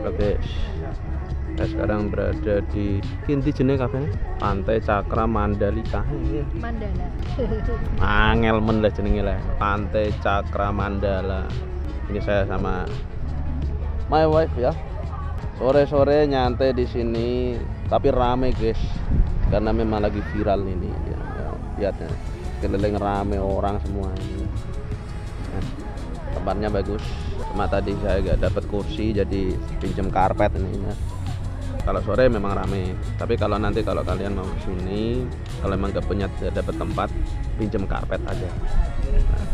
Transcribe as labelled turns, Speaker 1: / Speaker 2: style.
Speaker 1: Oke, saya sekarang berada di inti jenis kafe Pantai Cakra Mandalika.
Speaker 2: Mandala.
Speaker 1: Angel men lah jenenge lah. Pantai Cakra Mandala. Ini saya sama my wife ya. Sore-sore nyantai di sini, tapi rame guys. Karena memang lagi viral ini ya. Lihat ya. Keliling rame orang semua ini. Nah, tempatnya bagus. Cuma tadi saya gak dapat kursi jadi pinjam karpet ini ya. Kalau sore memang rame, tapi kalau nanti kalau kalian mau sini, kalau memang gak punya dapat tempat, pinjam karpet aja. Nah,